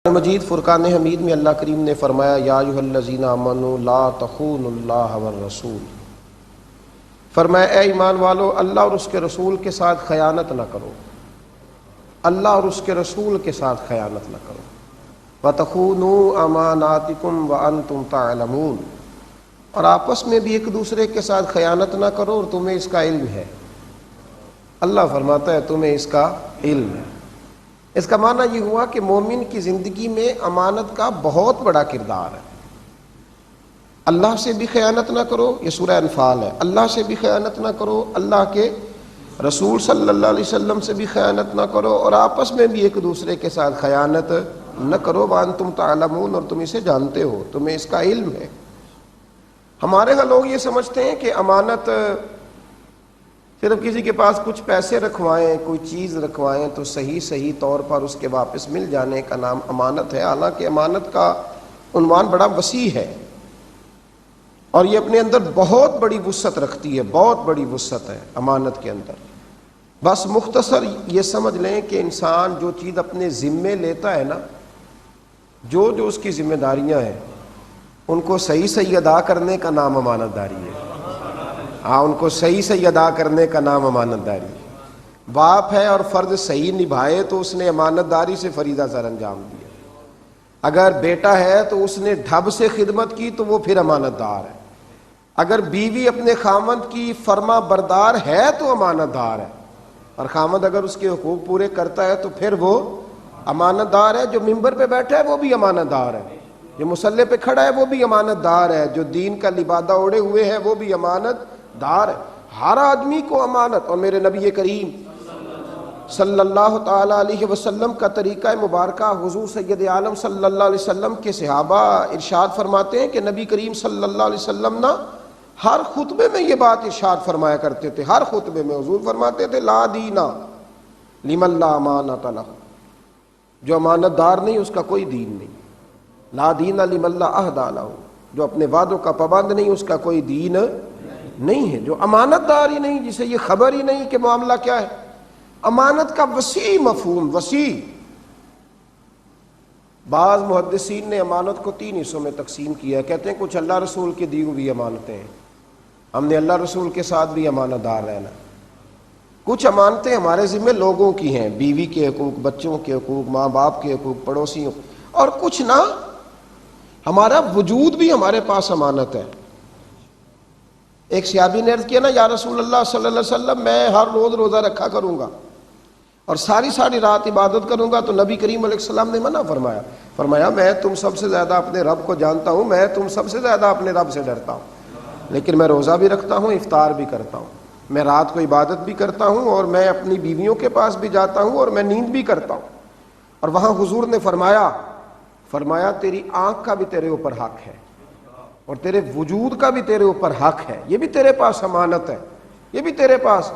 مجید فرقان حمید میں اللہ کریم نے فرمایا یا ایھا الذین آمنوا لا تخونوا اللہ والرسول، فرمایا اے ایمان والو اللہ اور اس کے رسول کے ساتھ خیانت نہ کرو، اللہ اور اس کے رسول کے ساتھ خیانت نہ کرو، وتخونوا اماناتکم وانتم تعلمون، اور آپس میں بھی ایک دوسرے کے ساتھ خیانت نہ کرو اور تمہیں اس کا علم ہے۔ اللہ فرماتا ہے تمہیں اس کا علم ہے۔ اس کا معنی یہ ہوا کہ مومن کی زندگی میں امانت کا بہت بڑا کردار ہے۔ اللہ سے بھی خیانت نہ کرو، یہ سورہ انفال ہے، اللہ سے بھی خیانت نہ کرو، اللہ کے رسول صلی اللہ علیہ وسلم سے بھی خیانت نہ کرو، اور آپس میں بھی ایک دوسرے کے ساتھ خیانت نہ کرو، وانتم تعلمون، اور تم اسے جانتے ہو، تمہیں اس کا علم ہے۔ ہمارے ہاں لوگ یہ سمجھتے ہیں کہ امانت صرف کسی کے پاس کچھ پیسے رکھوائیں، کوئی چیز رکھوائیں تو صحیح طور پر اس کے واپس مل جانے کا نام امانت ہے، حالانکہ امانت کا عنوان بڑا وسیع ہے اور یہ اپنے اندر بہت بڑی وسعت رکھتی ہے، بہت بڑی وسعت ہے امانت کے اندر۔ بس مختصر یہ سمجھ لیں کہ انسان جو چیز اپنے ذمے لیتا ہے نا، جو اس کی ذمہ داریاں ہیں ان کو صحیح ادا کرنے کا نام امانت داری ہے۔ ہاں، ان کو صحیح ادا کرنے کا نام امانت داری ہے۔ باپ ہے اور فرض صحیح نبھائے تو اس نے امانت داری سے فریضہ سر انجام دیا۔ اگر بیٹا ہے تو اس نے ڈھب سے خدمت کی تو وہ پھر امانت دار ہے۔ اگر بیوی اپنے خامند کی فرما بردار ہے تو امانت دار ہے، اور خامند اگر اس کے حقوق پورے کرتا ہے تو پھر وہ امانت دار ہے۔ جو ممبر پہ بیٹھا ہے وہ بھی امانت دار ہے، جو مصلی پہ کھڑا ہے وہ بھی امانت دار ہے، جو دین کا لبادہ اوڑے ہوئے ہے وہ بھی امانت دار ہے۔ ہر آدمی کو امانت، اور میرے نبی کریم صلی اللہ تعالی علیہ وسلم کا طریقہ مبارکہ، حضور سید عالم صلی اللہ علیہ وسلم کے صحابہ ارشاد فرماتے ہیں کہ نبی کریم صلی اللہ علیہ وسلم نا ہر خطبے میں یہ بات ارشاد فرمایا کرتے تھے۔ ہر خطبے میں حضور فرماتے تھے لا دینا لمن لا امانۃ لہ، جو امانت دار نہیں اس کا کوئی دین نہیں۔ لا دین لمن لا عہد لہ، جو اپنے وعدوں کا پابند نہیں اس کا کوئی دین نہیں ہے۔ جو امانت دار ہی نہیں، جسے یہ خبر ہی نہیں کہ معاملہ کیا ہے۔ امانت کا وسیع مفہوم، وسیع۔ بعض محدثین نے امانت کو 3 حصوں میں تقسیم کیا ہے۔ کہتے ہیں کچھ اللہ رسول کی دی ہوئی امانتیں ہیں، ہم نے اللہ رسول کے ساتھ بھی امانت دار رہنا۔ کچھ امانتیں ہمارے ذمہ لوگوں کی ہیں، بیوی کے حقوق، بچوں کے حقوق، ماں باپ کے حقوق، پڑوسیوں، اور کچھ نہ، ہمارا وجود بھی ہمارے پاس امانت ہے۔ ایک صحابی نے عرض کیا نا یا رسول اللہ صلی اللہ علیہ وسلم میں ہر روز روزہ رکھا کروں گا اور ساری رات عبادت کروں گا، تو نبی کریم علیہ السلام نے منع فرمایا میں تم سب سے زیادہ اپنے رب کو جانتا ہوں، میں تم سب سے زیادہ اپنے رب سے ڈرتا ہوں، لیکن میں روزہ بھی رکھتا ہوں، افطار بھی کرتا ہوں، میں رات کو عبادت بھی کرتا ہوں، اور میں اپنی بیویوں کے پاس بھی جاتا ہوں، اور میں نیند بھی کرتا ہوں۔ اور وہاں حضور نے فرمایا تیری آنکھ کا بھی تیرے اوپر حق ہے، اور تیرے وجود کا بھی تیرے اوپر حق ہے، یہ بھی تیرے پاس امانت ہے، یہ بھی تیرے پاس۔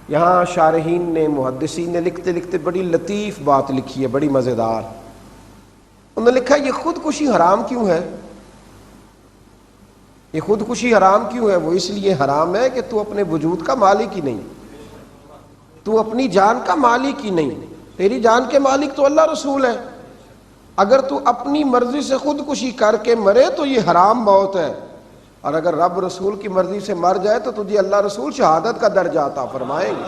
یہاں شارحین نے، محدثین نے لکھتے لکھتے بڑی لطیف بات لکھی ہے، بڑی مزیدار۔ انہوں نے لکھا یہ خودکشی حرام کیوں ہے؟ یہ خودکشی حرام کیوں ہے؟ وہ اس لیے حرام ہے کہ تو اپنے وجود کا مالک ہی نہیں، تو اپنی جان کا مالک ہی نہیں، تیری جان کے مالک تو اللہ رسول ہے۔ اگر تو اپنی مرضی سے خودکشی کر کے مرے تو یہ حرام موت ہے، اور اگر رب رسول کی مرضی سے مر جائے تو تجھے اللہ رسول شہادت کا درجہ عطا فرمائیں گے۔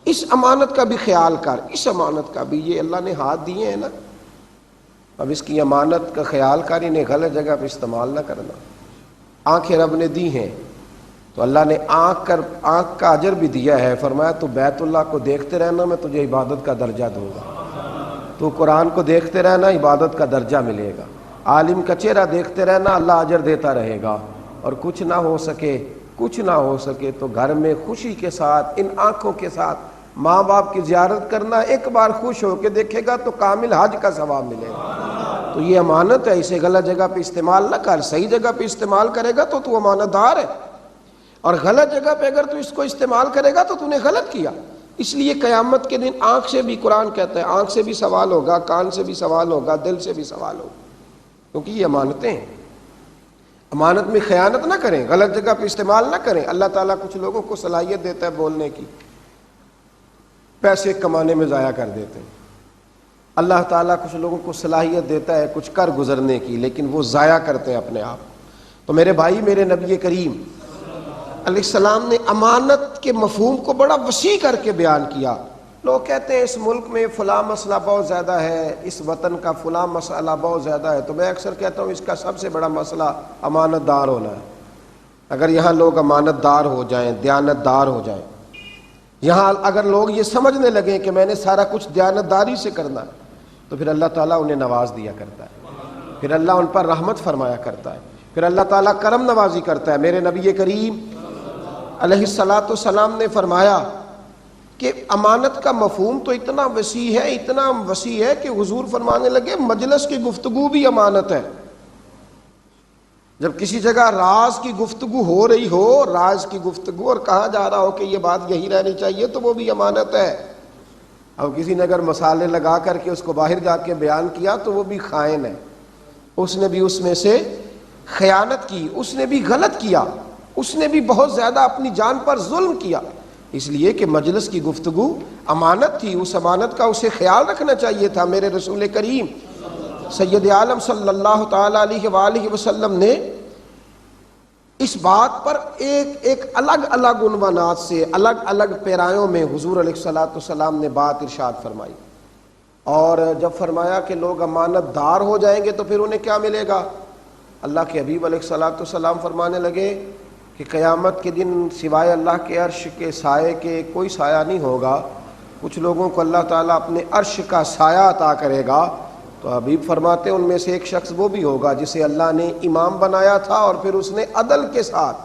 اس امانت کا بھی خیال کر، اس امانت کا بھی، یہ اللہ نے ہاتھ دیے ہیں نا، اب اس کی امانت کا خیال کر، انہیں غلط جگہ پہ استعمال نہ کرنا۔ آنکھیں رب نے دی ہیں تو اللہ نے آنکھ کا اجر بھی دیا ہے، فرمایا تو بیت اللہ کو دیکھتے رہنا، میں تجھے عبادت کا درجہ دوں گا، تو قرآن کو دیکھتے رہنا، عبادت کا درجہ ملے گا، عالم کا چہرہ دیکھتے رہنا، اللہ اجر دیتا رہے گا، اور کچھ نہ ہو سکے تو گھر میں خوشی کے ساتھ ان آنکھوں کے ساتھ ماں باپ کی زیارت کرنا، ایک بار خوش ہو کے دیکھے گا تو کامل حج کا ثواب ملے گا۔ تو یہ امانت ہے، اسے غلط جگہ پہ استعمال نہ کر، صحیح جگہ پہ استعمال کرے گا تو امانت دار ہے، اور غلط جگہ پہ اگر تو اس کو استعمال کرے گا تو نے غلط کیا۔ اس لیے قیامت کے دن آنکھ سے بھی، قرآن کہتا ہے آنکھ سے بھی سوال ہوگا، کان سے بھی سوال ہوگا، دل سے بھی سوال ہوگا، کیونکہ یہ امانتیں ہیں۔ امانت میں خیانت نہ کریں، غلط جگہ پہ استعمال نہ کریں۔ اللہ تعالیٰ کچھ لوگوں کو صلاحیت دیتا ہے بولنے کی، پیسے کمانے میں ضائع کر دیتے ہیں۔ اللہ تعالیٰ کچھ لوگوں کو صلاحیت دیتا ہے کچھ کر گزرنے کی، لیکن وہ ضائع کرتے ہیں اپنے آپ۔ تو میرے بھائی، میرے نبی کریم علیہ السلام نے امانت کے مفہوم کو بڑا وسیع کر کے بیان کیا۔ لوگ کہتے ہیں اس ملک میں فلاں مسئلہ بہت زیادہ ہے، اس وطن کا فلاں مسئلہ بہت زیادہ ہے، تو میں اکثر کہتا ہوں اس کا سب سے بڑا مسئلہ امانت دار ہونا ہے۔ اگر یہاں لوگ امانت دار ہو جائیں، دیانت دار ہو جائیں، یہاں اگر لوگ یہ سمجھنے لگیں کہ میں نے سارا کچھ دیانت داری سے کرنا ہے، تو پھر اللہ تعالیٰ انہیں نواز دیا کرتا ہے، پھر اللہ ان پر رحمت فرمایا کرتا ہے، پھر اللہ تعالیٰ کرم نوازی کرتا ہے۔ میرے نبی کریم علیہ السلام نے فرمایا کہ امانت کا مفہوم تو اتنا وسیع ہے، اتنا وسیع ہے کہ حضور فرمانے لگے مجلس کی گفتگو بھی امانت ہے۔ جب کسی جگہ راز کی گفتگو ہو رہی ہو، راز کی گفتگو، اور کہا جا رہا ہو کہ یہ بات یہی رہنی چاہیے، تو وہ بھی امانت ہے۔ اب کسی نے اگر مسالے لگا کر کے اس کو باہر جا کے بیان کیا تو وہ بھی خائن ہے، اس نے بھی اس میں سے خیانت کی، اس نے بھی غلط کیا، اس نے بھی بہت زیادہ اپنی جان پر ظلم کیا، اس لیے کہ مجلس کی گفتگو امانت تھی، اس امانت کا اسے خیال رکھنا چاہیے تھا۔ میرے رسول کریم سید عالم صلی اللہ تعالی علیہ وآلہ وسلم نے اس بات پر ایک الگ الگ عنوانات سے، الگ الگ پیرایوں میں حضور علیہ السلام نے بات ارشاد فرمائی، اور جب فرمایا کہ لوگ امانت دار ہو جائیں گے تو پھر انہیں کیا ملے گا؟ اللہ کے حبیب علیہ السلام فرمانے لگے کہ قیامت کے دن سوائے اللہ کے عرش کے سائے کے کوئی سایہ نہیں ہوگا۔ کچھ لوگوں کو اللہ تعالیٰ اپنے عرش کا سایہ عطا کرے گا، تو حبیب فرماتے ہیں ان میں سے ایک شخص وہ بھی ہوگا جسے اللہ نے امام بنایا تھا، اور پھر اس نے عدل کے ساتھ،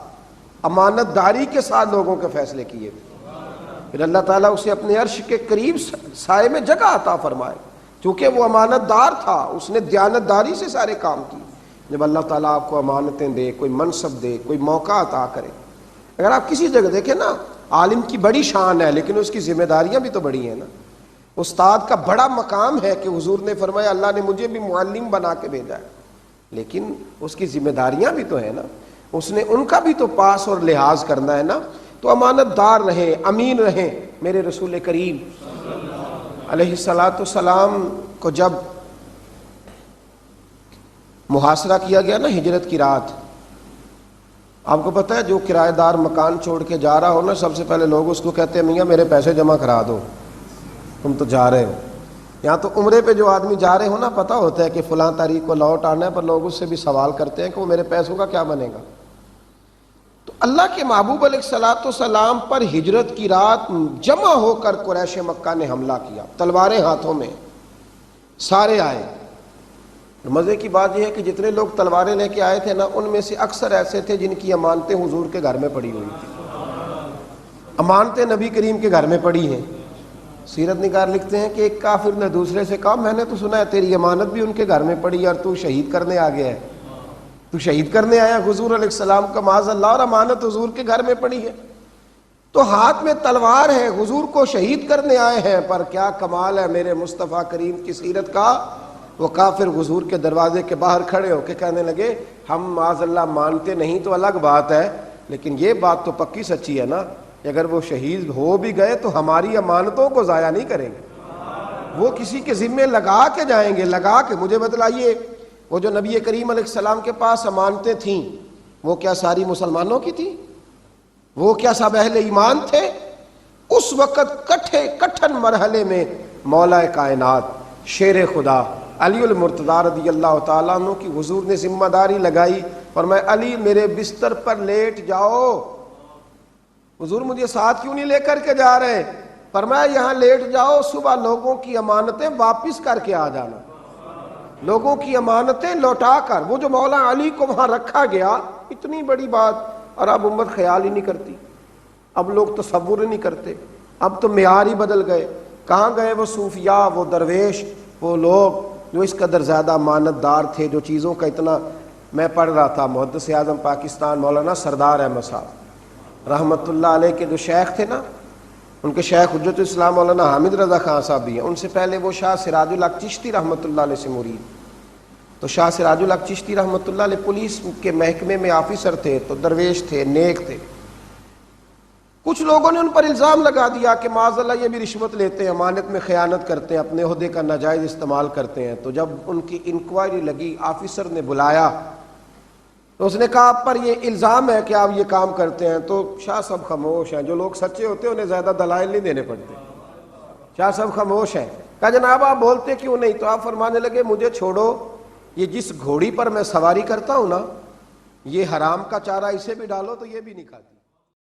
امانت داری کے ساتھ لوگوں کے فیصلے کیے، پھر اللہ تعالیٰ اسے اپنے عرش کے قریب سائے میں جگہ عطا فرمائے، چونکہ وہ امانت دار تھا، اس نے دیانت داری سے سارے کام کیے۔ جب اللہ تعالیٰ آپ کو امانتیں دے، کوئی منصب دے، کوئی موقع عطا کرے، اگر آپ کسی جگہ دیکھیں نا، عالم کی بڑی شان ہے لیکن اس کی ذمہ داریاں بھی تو بڑی ہیں نا۔ استاد کا بڑا مقام ہے کہ حضور نے فرمایا اللہ نے مجھے بھی معلم بنا کے بھیجا ہے، لیکن اس کی ذمہ داریاں بھی تو ہیں نا، اس نے ان کا بھی تو پاس اور لحاظ کرنا ہے نا۔ تو امانت دار رہیں، امین رہیں۔ میرے رسول کریم علیہ السلام کو جب محاصرہ کیا گیا نا ہجرت کی رات، آپ کو پتہ ہے جو کرایہ دار مکان چھوڑ کے جا رہا ہو نا، سب سے پہلے لوگ اس کو کہتے ہیں میاں میرے پیسے جمع کرا دو، تم تو جا رہے ہو۔ یہاں تو عمرے پہ جو آدمی جا رہے ہو نا، پتہ ہوتا ہے کہ فلاں تاریخ کو لوٹ آنا ہے، پر لوگ اس سے بھی سوال کرتے ہیں کہ وہ میرے پیسوں کا کیا بنے گا۔ تو اللہ کے محبوب علیہ السلام پر ہجرت کی رات جمع ہو کر قریش مکہ نے حملہ کیا، تلواریں ہاتھوں میں، سارے آئے۔ مزے کی بات یہ ہے کہ جتنے لوگ تلواریں لے کے آئے تھے نا، ان میں سے اکثر ایسے تھے جن کی امانتیں حضور کے گھر میں پڑی ہوئی تھی، امانتیں نبی کریم کے گھر میں پڑی ہیں۔ سیرت نگار لکھتے ہیں کہ ایک کافر نے دوسرے سے کہا میں نے تو سنا ہے تیری امانت بھی ان کے گھر میں پڑی ہے اور تو شہید کرنے آ گیا ہے، تو شہید کرنے آیا حضور علیہ السلام کا معاذ اللہ، اور امانت حضور کے گھر میں پڑی ہے۔ تو ہاتھ میں تلوار ہے، حضور کو شہید کرنے آئے ہیں، پر کیا کمال ہے میرے مصطفیٰ کریم کی سیرت کا، وہ کافر حضور کے دروازے کے باہر کھڑے ہو کے کہنے لگے ہم معاذ اللہ مانتے نہیں تو الگ بات ہے، لیکن یہ بات تو پکی سچی ہے نا، اگر وہ شہید ہو بھی گئے تو ہماری امانتوں کو ضائع نہیں کریں گے، وہ کسی کے ذمے لگا کے جائیں گے، لگا کے۔ مجھے بتلائیے وہ جو نبی کریم علیہ السلام کے پاس امانتیں تھیں، وہ کیا ساری مسلمانوں کی تھیں؟ وہ کیا سب اہل ایمان تھے؟ اس وقت کٹھن مرحلے میں مولا کائنات شیر خدا علی المرتضیٰ رضی اللہ تعالیٰ عنہ کی حضور نے ذمہ داری لگائی، فرمایا علی میرے بستر پر لیٹ جاؤ۔ حضور مجھے ساتھ کیوں نہیں لے کر کے جا رہے؟ فرمایا یہاں لیٹ جاؤ، صبح لوگوں کی امانتیں واپس کر کے آ جانا، لوگوں کی امانتیں لوٹا کر۔ وہ جو مولا علی کو وہاں رکھا گیا، اتنی بڑی بات، اور اب امت خیال ہی نہیں کرتی، اب لوگ تصور ہی نہیں کرتے، اب تو معیار ہی بدل گئے۔ کہاں گئے وہ صوفیاء، وہ درویش، وہ لوگ جو اس قدر زیادہ امانت دار تھے، جو چیزوں کا اتنا۔ میں پڑھ رہا تھا محدث اعظم پاکستان مولانا سردار احمد صاحب رحمۃ اللہ علیہ کے جو شیخ تھے نا، ان کے شیخ حجت الاسلام مولانا حامد رضا خان صاحب بھی ہیں، ان سے پہلے وہ شاہ سراج الحق چشتی رحمۃ اللہ علیہ سے مرید۔ تو شاہ سراج الحق چشتی رحمۃ اللہ علیہ پولیس کے محکمے میں آفیسر تھے، تو درویش تھے، نیک تھے۔ کچھ لوگوں نے ان پر الزام لگا دیا کہ معاذ اللہ یہ بھی رشوت لیتے ہیں، امانت میں خیانت کرتے ہیں، اپنے عہدے کا ناجائز استعمال کرتے ہیں۔ تو جب ان کی انکوائری لگی، آفیسر نے بلایا تو اس نے کہا آپ پر یہ الزام ہے کہ آپ یہ کام کرتے ہیں۔ تو شاہ صاحب خاموش ہیں، جو لوگ سچے ہوتے ہیں انہیں زیادہ دلائل نہیں دینے پڑتے۔ شاہ صاحب خاموش ہیں۔ کہا جناب آپ بولتے کیوں نہیں؟ تو آپ فرمانے لگے مجھے چھوڑو، یہ جس گھوڑی پر میں سواری کرتا ہوں نا، یہ حرام کا چارہ اسے بھی ڈالو تو یہ بھی نہیں کھاتی۔